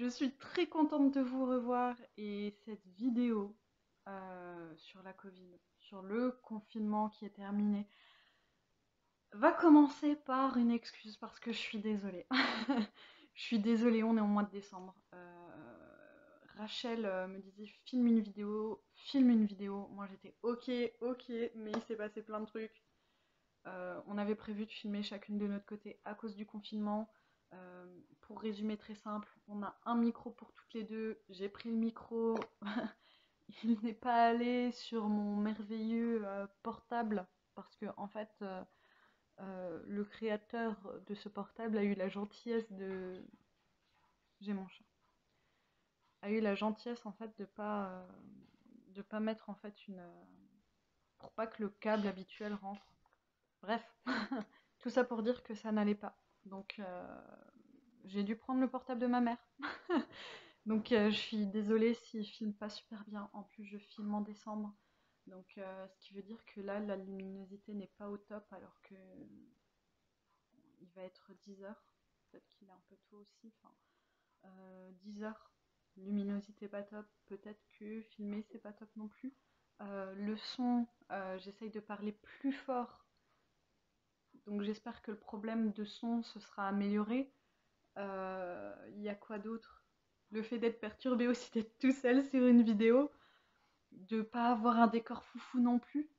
Je suis très contente de vous revoir et cette vidéo sur la Covid, sur le confinement qui est terminé, va commencer par une excuse parce que je suis désolée. Je suis désolée, on est au mois de décembre. Rachel me disait filme une vidéo, filme une vidéo. Moi j'étais ok, ok, mais il s'est passé plein de trucs. On avait prévu de filmer chacune de notre côté à cause du confinement. Euh, pour résumer très simple, on a un micro pour toutes les deux. J'ai pris le micro. Il n'est pas allé sur mon merveilleux portable parce que en fait, le créateur de ce portable a eu la gentillesse de. J'ai mon chat. A eu la gentillesse en fait de pas mettre en fait une pour pas que le câble habituel rentre. Bref, tout ça pour dire que ça n'allait pas. Donc j'ai dû prendre le portable de ma mère. Donc je suis désolée s'il filme pas super bien. En plus je filme en décembre. Donc ce qui veut dire que là la luminosité n'est pas au top alors que il va être 10 heures. Peut-être qu'il est un peu tôt aussi. Enfin, 10 heures, luminosité pas top. Peut-être que filmer c'est pas top non plus. Le son, j'essaye de parler plus fort. Donc j'espère que le problème de son se sera amélioré. Il y a quoi d'autre? Le fait d'être perturbé aussi, d'être tout seul sur une vidéo, de pas avoir un décor foufou non plus.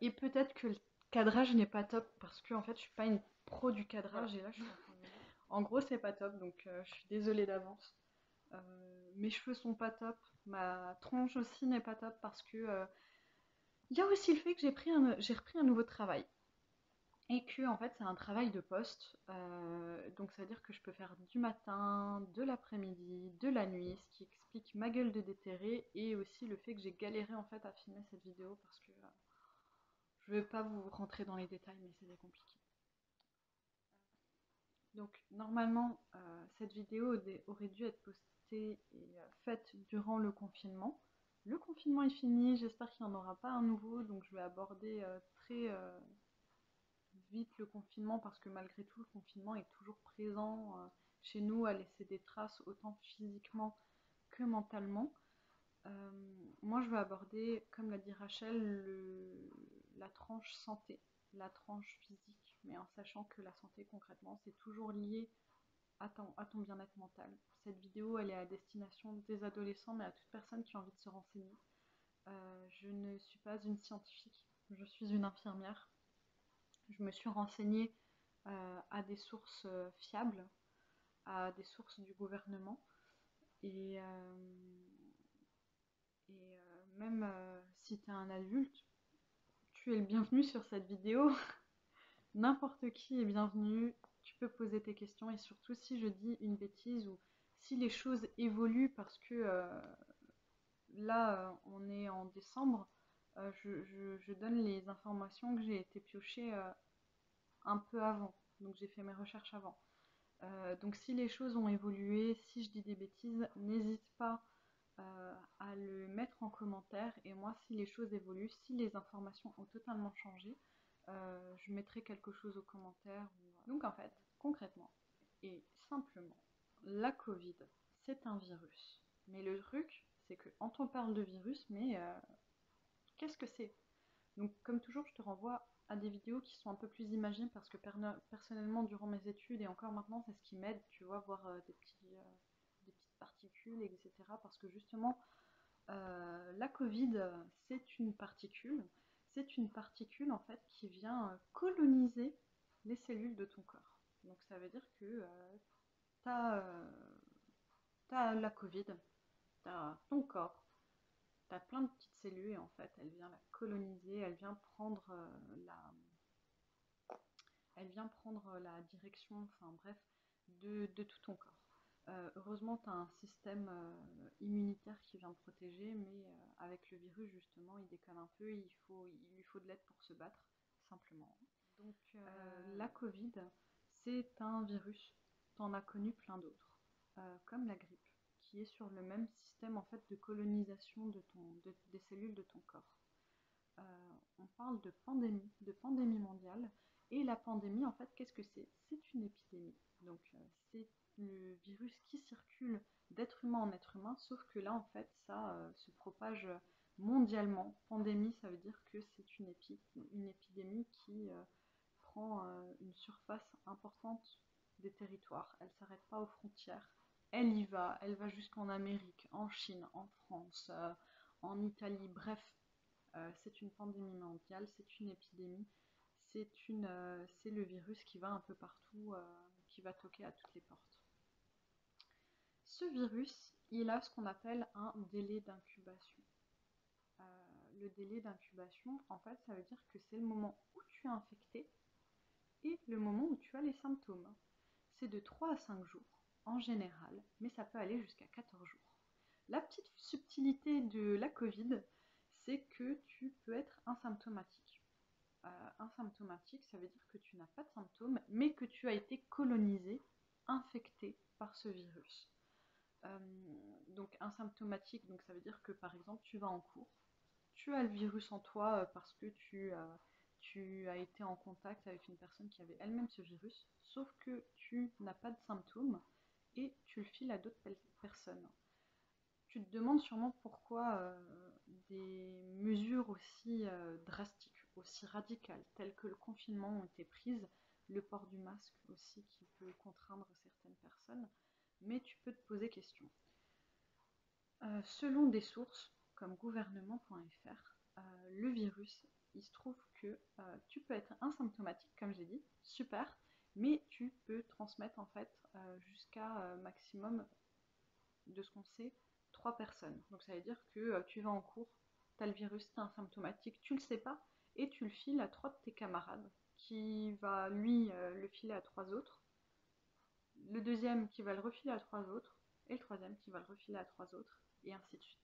Et peut-être que le cadrage n'est pas top parce que en fait je suis pas une pro du cadrage et là je suis en gros c'est pas top donc je suis désolée d'avance. Mes cheveux sont pas top, ma tronche aussi n'est pas top parce que il y a aussi le fait que j'ai repris un nouveau travail et que en fait c'est un travail de poste. Donc ça veut dire que je peux faire du matin, de l'après-midi, de la nuit, ce qui explique ma gueule de déterré et aussi le fait que j'ai galéré en fait à filmer cette vidéo parce que je vais pas vous rentrer dans les détails mais c'était compliqué. Donc normalement cette vidéo aurait dû être postée et faite durant le confinement. Le confinement est fini, j'espère qu'il n'y en aura pas un nouveau, donc je vais aborder très vite le confinement parce que malgré tout le confinement est toujours présent chez nous, à laisser des traces autant physiquement que mentalement. Euh, Moi je vais aborder, comme l'a dit Rachel, la tranche santé, la tranche physique, mais en sachant que la santé concrètement c'est toujours lié à ton bien-être mental. Cette vidéo elle est à destination des adolescents mais à toute personne qui a envie de se renseigner. Je ne suis pas une scientifique, je suis une infirmière. Je me suis renseignée à des sources fiables, à des sources du gouvernement. Et, même si tu es un adulte, tu es le bienvenu sur cette vidéo. N'importe qui est bienvenu. Tu peux poser tes questions et surtout si je dis une bêtise ou si les choses évoluent parce que là on est en décembre, je donne les informations que j'ai été piochées un peu avant. Donc j'ai fait mes recherches avant. Donc si les choses ont évolué, si je dis des bêtises, n'hésite pas à le mettre en commentaire. Et moi, si les choses évoluent, si les informations ont totalement changé, je mettrai quelque chose aux commentaires. Donc en fait, concrètement et simplement, la Covid, c'est un virus. Mais le truc, c'est que quand on parle de virus, mais qu'est-ce que c'est? Donc, comme toujours, je te renvoie à des vidéos qui sont un peu plus imagées parce que personnellement, durant mes études et encore maintenant, c'est ce qui m'aide, tu vois, voir des petites particules, etc. Parce que justement, la Covid, c'est une particule. C'est une particule en fait qui vient coloniser les cellules de ton corps. Donc, ça veut dire que tu as, la Covid, tu as ton corps, t'as plein de petites cellules et en fait elle vient la coloniser, elle vient prendre la direction, enfin bref, de tout ton corps. Heureusement, tu as un système immunitaire qui vient te protéger, mais avec le virus, justement, il déconne un peu, il lui faut de l'aide pour se battre, simplement. Donc, la Covid, c'est un virus. Tu en as connu plein d'autres, comme la grippe, qui est sur le même système en fait de colonisation des cellules de ton corps. On parle de pandémie mondiale, Et la pandémie, en fait, qu'est-ce que c'est? C'est une épidémie. Donc, c'est le virus qui circule d'être humain en être humain, sauf que là, en fait, ça se propage mondialement. Pandémie, ça veut dire que c'est une épidémie qui prend une surface importante des territoires. Elle ne s'arrête pas aux frontières. Elle va jusqu'en Amérique, en Chine, en France, en Italie, bref, c'est une pandémie mondiale, c'est une épidémie, c'est le virus qui va un peu partout, qui va toquer à toutes les portes. Ce virus, il a ce qu'on appelle un délai d'incubation. Euh, le délai d'incubation, en fait, ça veut dire que c'est le moment où tu es infecté et le moment où tu as les symptômes. C'est de 3 à 5 jours en général, mais ça peut aller jusqu'à 14 jours. La petite subtilité de la Covid, c'est que tu peux être asymptomatique. Asymptomatique, ça veut dire que tu n'as pas de symptômes, mais que tu as été colonisé, infecté par ce virus. Euh, donc asymptomatique, donc ça veut dire que par exemple tu vas en cours, tu as le virus en toi parce que tu as été en contact avec une personne qui avait elle-même ce virus, sauf que tu n'as pas de symptômes et tu le files à d'autres personnes. Tu te demandes sûrement pourquoi des mesures aussi drastiques, aussi radicales, telles que le confinement ont été prises, le port du masque aussi qui peut contraindre certaines personnes, mais tu peux te poser question. Selon des sources comme gouvernement.fr, le virus, il se trouve que tu peux être asymptomatique, comme j'ai dit, super, mais tu peux transmettre en fait jusqu'à maximum de ce qu'on sait, 3 personnes. Donc ça veut dire que tu vas en cours, tu as le virus, tu es asymptomatique, tu le sais pas, et tu le files à 3 de tes camarades, qui va lui le filer à 3 autres, le deuxième qui va le refiler à 3 autres, et le troisième qui va le refiler à 3 autres, et ainsi de suite.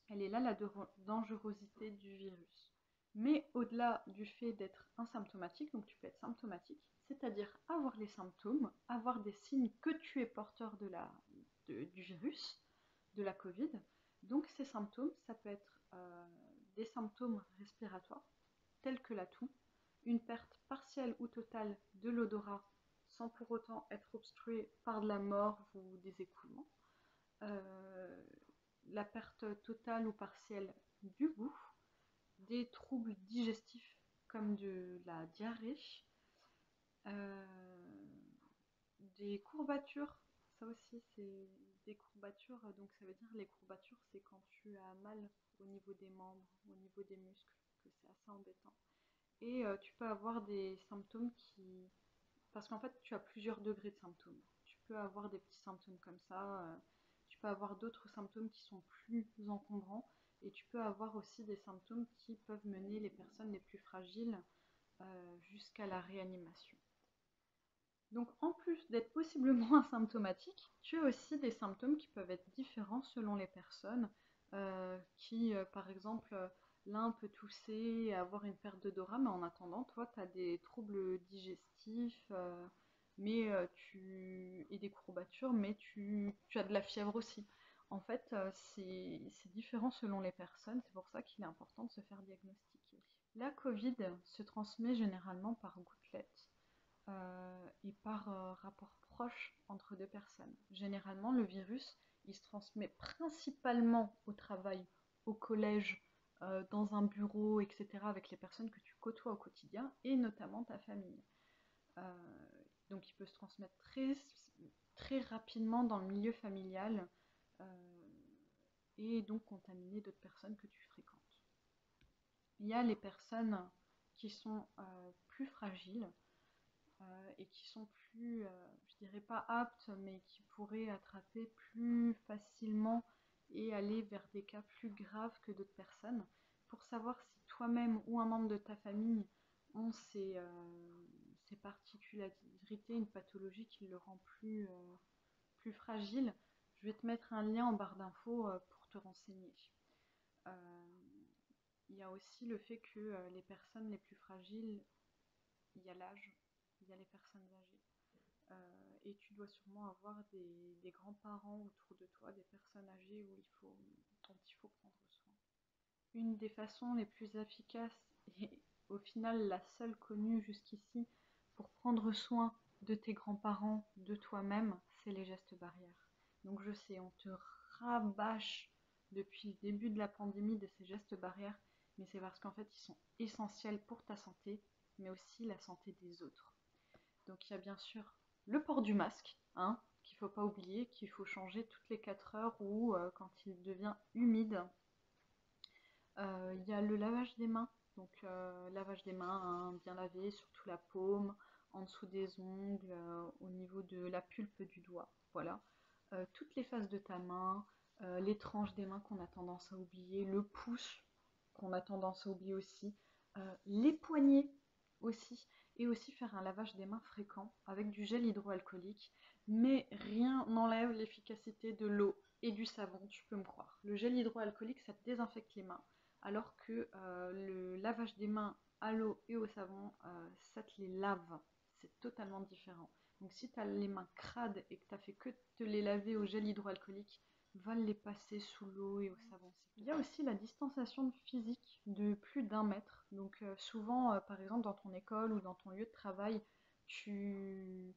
Elle est là la dangerosité du virus. Mais au-delà du fait d'être asymptomatique, donc tu peux être symptomatique, c'est-à-dire avoir les symptômes, avoir des signes que tu es porteur du virus, de la Covid. Donc ces symptômes, ça peut être des symptômes respiratoires, tels que la toux, une perte partielle ou totale de l'odorat, sans pour autant être obstrué par de la morve ou des écoulements, euh, la perte totale ou partielle du goût, des troubles digestifs comme de la diarrhée, euh, des courbatures, ça aussi c'est des courbatures, donc ça veut dire les courbatures c'est quand tu as mal au niveau des membres, au niveau des muscles, que c'est assez embêtant. Et tu peux avoir des symptômes qui... Parce qu'en fait tu as plusieurs degrés de symptômes. Tu peux avoir des petits symptômes comme ça, tu peux avoir d'autres symptômes qui sont plus encombrants, et tu peux avoir aussi des symptômes qui peuvent mener les personnes les plus fragiles jusqu'à la réanimation. Donc en plus d'être possiblement asymptomatique, tu as aussi des symptômes qui peuvent être différents selon les personnes, par exemple, l'un peut tousser et avoir une perte d'odorat, mais en attendant, toi, tu as des troubles digestifs et des courbatures, mais tu as de la fièvre aussi. En fait, c'est différent selon les personnes, c'est pour ça qu'il est important de se faire diagnostiquer. La Covid se transmet généralement par gouttelettes et par rapport proche entre deux personnes. Généralement, le virus, il se transmet principalement au travail, au collège, dans un bureau, etc., avec les personnes que tu côtoies au quotidien, et notamment ta famille. Euh, donc il peut se transmettre très rapidement dans le milieu familial et donc contaminer d'autres personnes que tu fréquentes. Il y a les personnes qui sont plus fragiles, et qui sont plus, je dirais pas aptes, mais qui pourraient attraper plus facilement et aller vers des cas plus graves que d'autres personnes. Pour savoir si toi-même ou un membre de ta famille ont ces particularités, une pathologie qui le rend plus fragile, je vais te mettre un lien en barre d'infos pour te renseigner. Euh, il y a aussi le fait que les personnes les plus fragiles, il y a l'âge, il y a les personnes âgées. Et tu dois sûrement avoir des grands-parents autour de toi, des personnes âgées dont il faut prendre soin. Une des façons les plus efficaces et au final la seule connue jusqu'ici pour prendre soin de tes grands-parents, de toi-même, c'est les gestes barrières. Donc je sais, on te rabâche depuis le début de la pandémie de ces gestes barrières, mais c'est parce qu'en fait ils sont essentiels pour ta santé, mais aussi la santé des autres. Donc il y a bien sûr le port du masque, hein, qu'il ne faut pas oublier, qu'il faut changer toutes les 4 heures ou quand il devient humide. Il y a le lavage des mains, donc lavage des mains, hein, bien lavé, surtout la paume, en dessous des ongles, au niveau de la pulpe du doigt, voilà. Toutes les faces de ta main, les tranches des mains qu'on a tendance à oublier, le pouce qu'on a tendance à oublier aussi, les poignets aussi, et aussi faire un lavage des mains fréquent avec du gel hydroalcoolique, mais rien n'enlève l'efficacité de l'eau et du savon, tu peux me croire. Le gel hydroalcoolique, ça te désinfecte les mains, alors que le lavage des mains à l'eau et au savon, ça te les lave. C'est totalement différent. Donc si tu as les mains crades et que tu as fait que te les laver au gel hydroalcoolique, va les passer sous l'eau et au savon. Il y a aussi la distanciation physique de plus d'1 mètre. Donc souvent, par exemple, dans ton école ou dans ton lieu de travail, tu,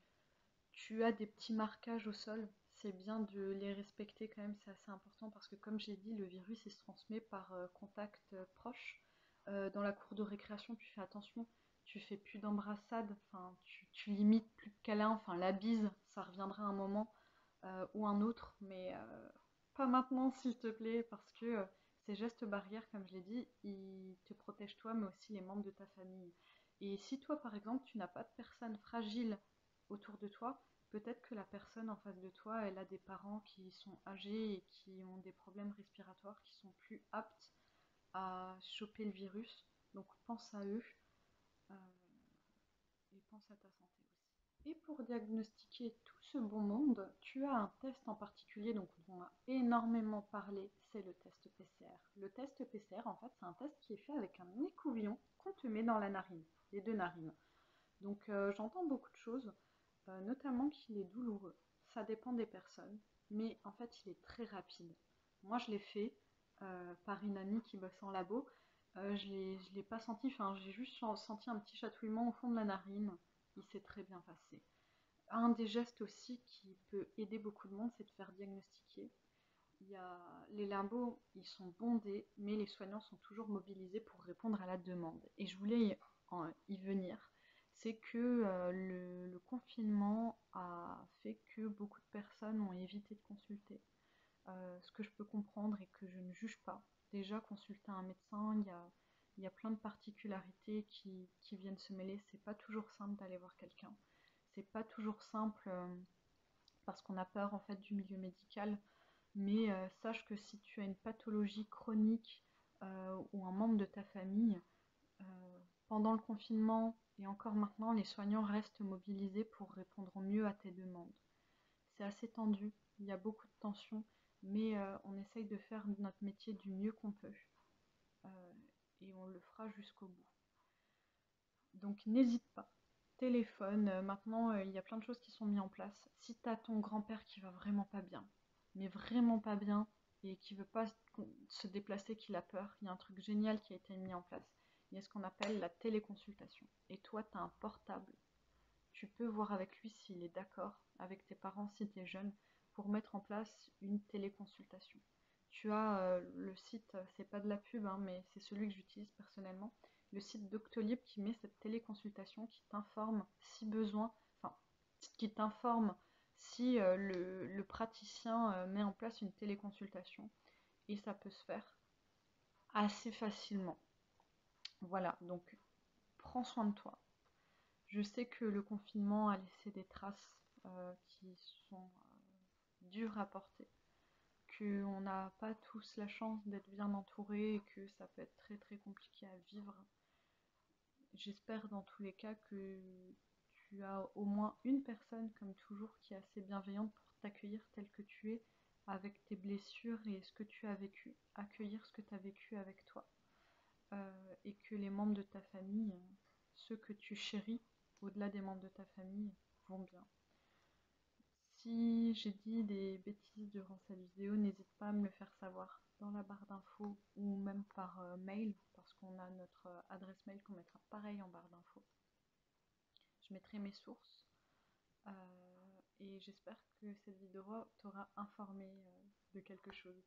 tu as des petits marquages au sol. C'est bien de les respecter quand même, c'est assez important parce que comme j'ai dit, le virus il se transmet par contact proche. Dans la cour de récréation, tu fais attention, tu fais plus d'embrassades, enfin tu limites plus de câlins, enfin la bise, ça reviendra un moment ou un autre, mais pas maintenant s'il te plaît, parce que ces gestes barrières, comme je l'ai dit, ils te protègent toi, mais aussi les membres de ta famille. Et si toi, par exemple, tu n'as pas de personnes fragiles autour de toi, peut-être que la personne en face de toi, elle a des parents qui sont âgés et qui ont des problèmes respiratoires, qui sont plus aptes à choper le virus. Donc pense à eux euh, et pense à ta santé aussi. Et pour diagnostiquer tout ce bon monde, tu as un test en particulier dont on a énormément parlé, c'est le test PCR. Le test PCR, en fait, c'est un test qui est fait avec un écouvillon qu'on te met dans la narine, les 2 narines. Donc j'entends beaucoup de choses, notamment qu'il est douloureux. Ça dépend des personnes, mais en fait il est très rapide. Moi je l'ai fait par une amie qui bosse en labo. Je l'ai pas senti, enfin j'ai juste senti un petit chatouillement au fond de la narine. Il s'est très bien passé. Un des gestes aussi qui peut aider beaucoup de monde, c'est de faire diagnostiquer. Il y a, les labos, ils sont bondés, mais les soignants sont toujours mobilisés pour répondre à la demande. Et je voulais y venir. C'est que le confinement a fait que beaucoup de personnes ont évité de consulter. Ce que je peux comprendre et que je ne juge pas. Déjà, consulter un médecin, il y a plein de particularités qui viennent se mêler. C'est pas toujours simple d'aller voir quelqu'un. C'est pas toujours simple parce qu'on a peur en fait du milieu médical. Mais sache que si tu as une pathologie chronique ou un membre de ta famille, pendant le confinement et encore maintenant, les soignants restent mobilisés pour répondre au mieux à tes demandes. C'est assez tendu, il y a beaucoup de tensions, mais on essaye de faire notre métier du mieux qu'on peut euh, et on le fera jusqu'au bout. Donc n'hésite pas. Téléphone, maintenant il y a plein de choses qui sont mises en place. Si tu as ton grand-père qui va vraiment pas bien, mais vraiment pas bien, et qui veut pas se déplacer, qu'il a peur, il y a un truc génial qui a été mis en place. Il y a ce qu'on appelle la téléconsultation. Et toi, tu as un portable. Tu peux voir avec lui s'il est d'accord, avec tes parents si tu es jeune, pour mettre en place une téléconsultation. Tu as le site, c'est pas de la pub, hein, mais c'est celui que j'utilise personnellement, le site Doctolib qui met cette téléconsultation qui t'informe si besoin, enfin, qui t'informe si le praticien met en place une téléconsultation et ça peut se faire assez facilement. Voilà, donc prends soin de toi. Je sais que le confinement a laissé des traces qui sont dures à porter, qu'on n'a pas tous la chance d'être bien entourés et que ça peut être très très compliqué à vivre. J'espère dans tous les cas que tu as au moins une personne, comme toujours, qui est assez bienveillante pour t'accueillir tel que tu es, avec tes blessures et ce que tu as vécu, accueillir ce que tu as vécu avec toi. Et que les membres de ta famille, ceux que tu chéris, au-delà des membres de ta famille, vont bien. Si j'ai dit des bêtises durant cette vidéo, n'hésite pas à me le faire savoir dans la barre d'infos ou même par mail, parce lorsqu'on a notre adresse mail qu'on mettra pareil en barre d'infos. Je mettrai mes sources et j'espère que cette vidéo t'aura informé de quelque chose.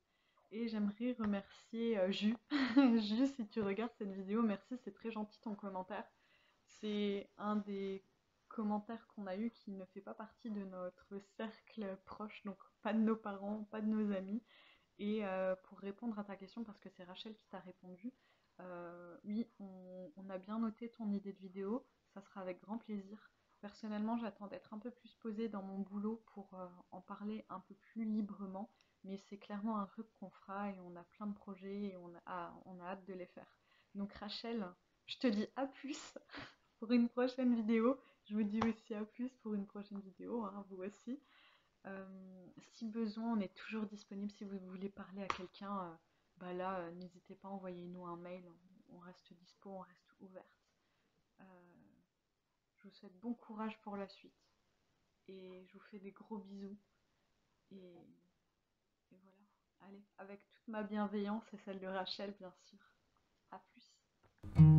Et j'aimerais remercier Jus. Jus, si tu regardes cette vidéo, merci, c'est très gentil ton commentaire. C'est un des commentaires qu'on a eu qui ne fait pas partie de notre cercle proche, donc pas de nos parents, pas de nos amis. Et pour répondre à ta question, parce que c'est Rachel qui t'a répondu, oui, on a bien noté ton idée de vidéo, ça sera avec grand plaisir. Personnellement, j'attends d'être un peu plus posée dans mon boulot pour en parler un peu plus librement, mais c'est clairement un truc qu'on fera et on a plein de projets et on a hâte de les faire. Donc Rachel, je te dis à plus pour une prochaine vidéo. Je vous dis aussi à plus pour une prochaine vidéo, hein, vous aussi. Si besoin, on est toujours disponible. Si vous voulez parler à quelqu'un, bah là, n'hésitez pas, envoyez-nous un mail. On reste dispo, on reste ouverte. Euh, je vous souhaite bon courage pour la suite. Et je vous fais des gros bisous. Et voilà. Allez, avec toute ma bienveillance et celle de Rachel, bien sûr. À plus.